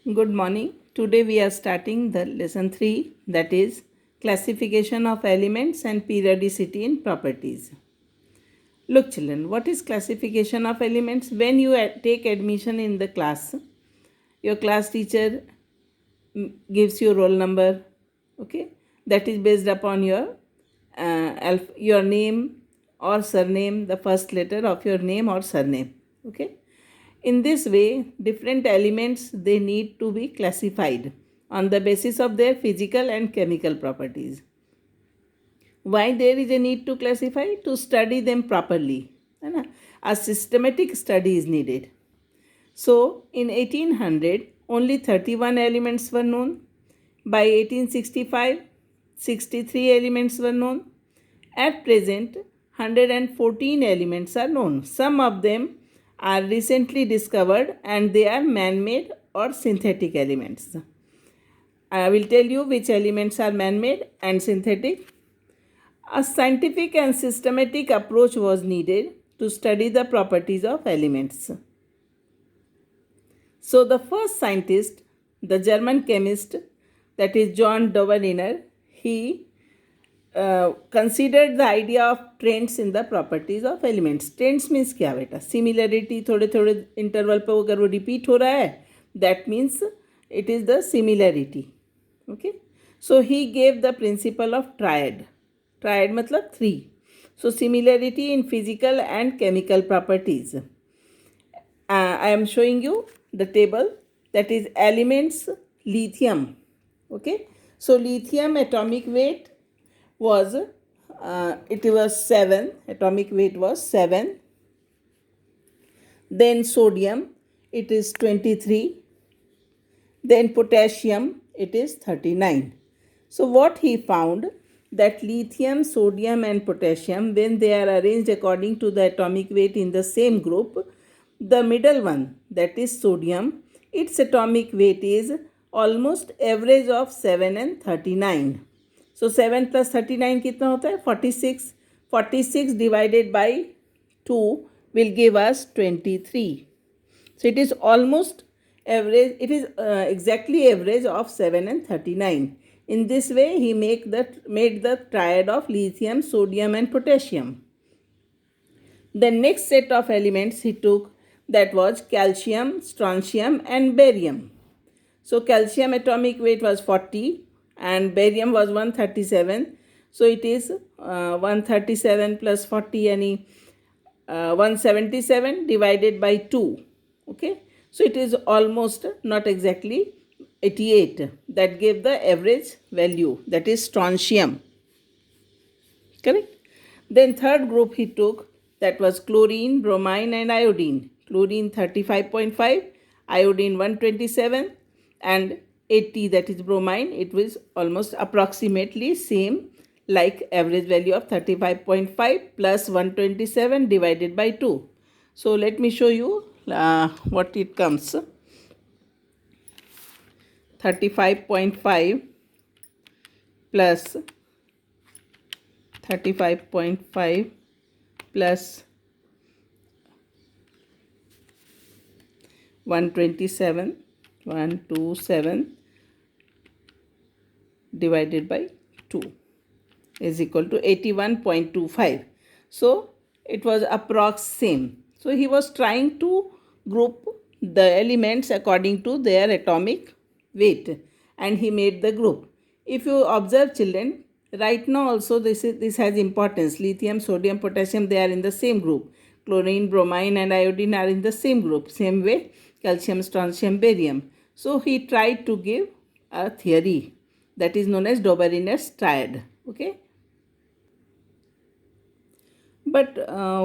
Good morning. Today we are starting the lesson 3, that is classification of elements and periodicity in properties. Look children, what is classification of elements? When you take admission in the class, your class teacher gives you roll number, okay? That is based upon your name or surname, the first letter of your name or surname, okay? In this way, different elements they need to be classified on the basis of their physical and chemical properties. Why there is a need to classify? To study them properly. A systematic study is needed. So, in 1800, only 31 elements were known. By 1865, 63 elements were known. At present, 114 elements are known. Some of them are recently discovered and they are man-made or synthetic elements. I will tell you which elements are man-made and synthetic. A scientific and systematic approach was needed to study the properties of elements. So the first scientist, the German chemist, that is John Dobereiner, he considered the idea of trends in the properties of elements. Trends means क्या बेटा? Similarity थोड़े थोड़े interval पे अगर वो repeat हो रहा है, that means it is the similarity. Okay. So he gave the principle of triad. Triad मतलब 3. So similarity in physical and chemical properties. I am showing you the table, that is elements lithium. Okay. So lithium atomic weight was it was 7. Atomic weight was 7. Then sodium, it is 23. Then potassium, it is 39. So what he found, that lithium, sodium and potassium, when they are arranged according to the atomic weight in the same group, the middle one, that is sodium, its atomic weight is almost average of 7 and 39. So 7 plus 39 कितना होता है? 46. 46 divided by 2 will give us 23. So it is almost average, it is exactly average of 7 and 39. In this way, he made the triad of lithium, sodium and potassium. The next set of elements he took, that was calcium, strontium and barium. So calcium atomic weight was 40 and barium was 137. So it is 137 plus 40 yani 177 divided by 2. Okay. So it is almost not exactly 88. That gave the average value, that is strontium. Correct. Then third group he took, that was chlorine, bromine and iodine. Chlorine 35.5, iodine 127 and 80, that is bromine. It was almost approximately same like average value of 35.5 plus 127 divided by 2. So let me show you what it comes. 35.5 plus 35.5 plus 127 divided by 2 is equal to 81.25. So it was approx same. So he was trying to group the elements according to their atomic weight and he made the group. If you observe children, right now also this has importance. Lithium, sodium, potassium, they are in the same group. Chlorine, bromine and iodine are in the same group. Same way calcium, strontium, barium. So he tried to give a theory that is known as Doberiner's triad. Okay. But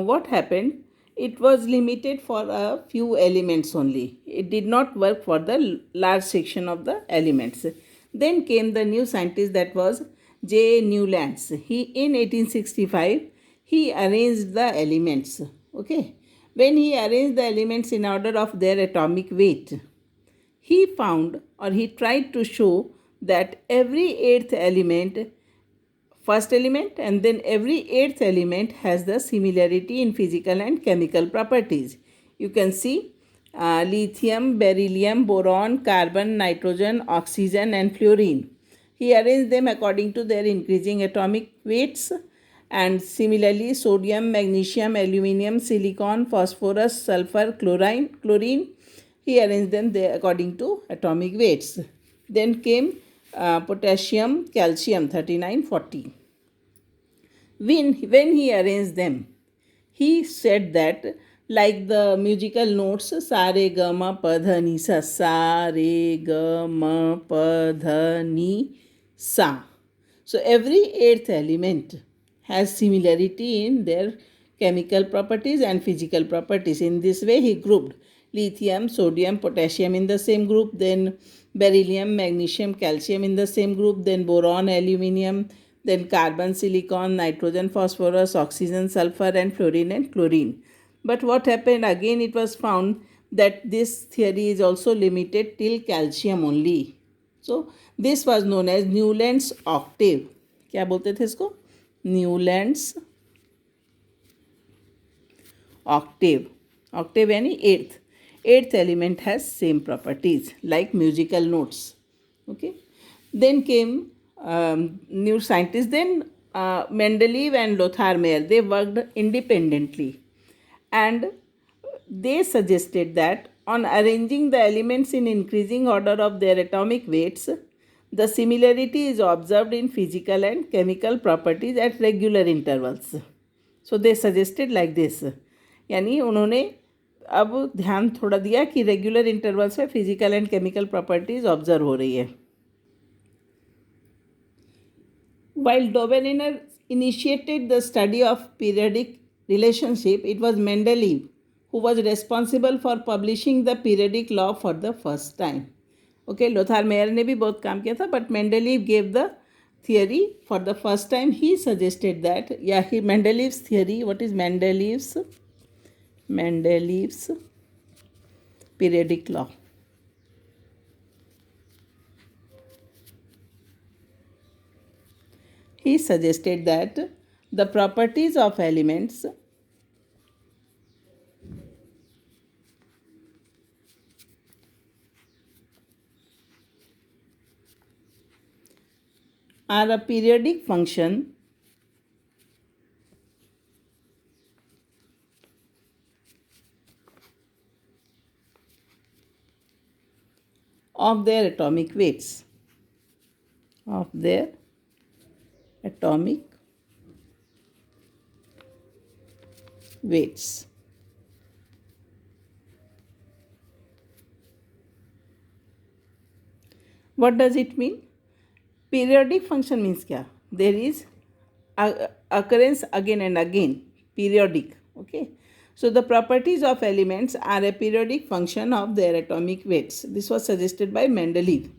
what happened? It was limited for a few elements only. It did not work for the large section of the elements. Then came the new scientist, that was J. Newlands. He in 1865 he arranged the elements. Okay. When he arranged the elements in order of their atomic weight, he found, or he tried to show, that every eighth element, first element and then every eighth element has the similarity in physical and chemical properties. You can see lithium, beryllium, boron, carbon, nitrogen, oxygen, and fluorine. He arranged them according to their increasing atomic weights, and similarly sodium, magnesium, aluminium, silicon, phosphorus, sulfur, chlorine. He arranged them there according to atomic weights. Then came potassium, calcium, 39, 40. When he arranged them, he said that like the musical notes sa re ga ma pa dha ni sa re ga ma pa dha ni sa. So every eighth element has similarity in their chemical properties and physical properties. In this way he grouped lithium, sodium, potassium in the same group, then beryllium, magnesium, calcium in the same group, then boron, aluminium, then carbon, silicon, nitrogen, phosphorus, oxygen, sulfur, and fluorine and chlorine. But what happened again, it was found that this theory is also limited till calcium only. So this was known as Newland's octave. क्या बोलते थे इसको? Newland's octave. Octave यानी eighth. Eighth element has same properties like musical notes. Okay. Then came new scientists. Then Mendeleev and Lothar Meyer, they worked independently, and they suggested that on arranging the elements in increasing order of their atomic weights, the similarity is observed in physical and chemical properties at regular intervals. So they suggested like this. यानी उन्होंने अब ध्यान थोड़ा दिया कि regular intervals में physical and chemical properties observe हो रही है. While Dobereiner initiated the study of periodic relationship, it was Mendeleev who was responsible for publishing the periodic law for the first time. Okay, Lothar Meyer ने भी बहुत काम किया था, but Mendeleev gave the theory for the first time. He suggested that, Mendeleev's theory. What is Mendeleev's periodic law? He suggested that the properties of elements are a periodic function of their atomic weights. What does it mean? Periodic function means क्या? There is occurrence again and again, periodic. Okay. So the properties of elements are a periodic function of their atomic weights. This was suggested by Mendeleev.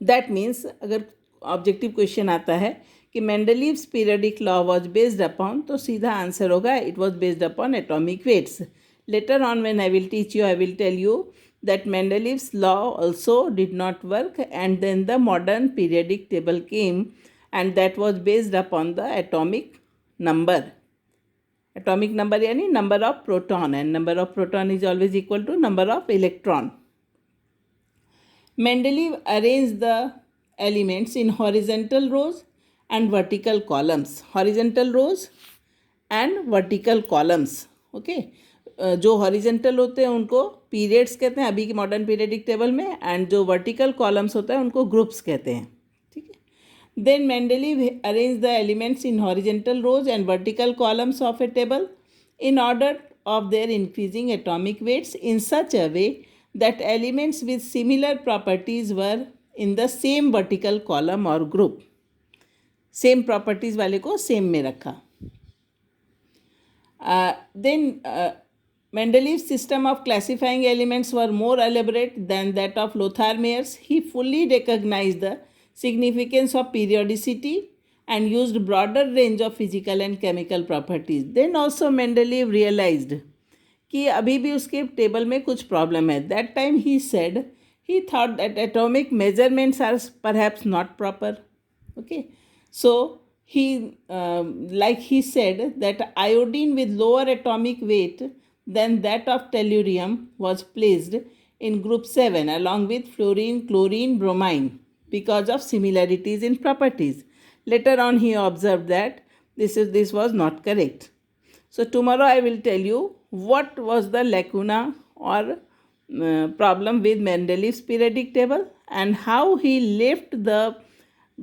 That means अगर objective question आता है कि Mendeleev's periodic law was based upon, तो सीधा answer होगा it was based upon atomic weights. Later on when I will teach you, I will tell you that Mendeleev's law also did not work, and then the modern periodic table came, and that was based upon the atomic number. Atomic number यानी number of proton, and number of proton is always equal to number of electron. Mendeleev arranged the elements in horizontal rows and vertical columns. Horizontal rows and vertical columns. Okay. जो horizontal होते हैं उनको periods कहते हैं अभी के modern periodic table में, and जो वर्टिकल कॉलम्स होता है उनको ग्रुप्स कहते हैं. ठीक है. Then Mendeleev arrange the elements in horizontal rows and vertical columns of a table in order of their increasing atomic weights in such a way that elements with similar properties were in the same vertical column or group. Same properties वाले को same में रखा. Then Mendeleev's system of classifying elements were more elaborate than that of Lothar Meyer's. He fully recognized the significance of periodicity and used broader range of physical and chemical properties. Then also Mendeleev realized कि अभी भी उसके table में कुछ problem है. That time he said he thought that atomic measurements are perhaps not proper. Okay, so he said that iodine with lower atomic weight Then that of tellurium was placed in group 7 along with fluorine, chlorine, bromine because of similarities in properties. Later on he observed that this was not correct. So tomorrow I will tell you what was the lacuna or problem with Mendeleev's periodic table and how he left the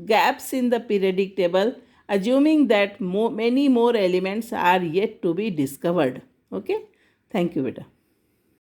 gaps in the periodic table, assuming that many more elements are yet to be discovered. Okay, thank you, beta.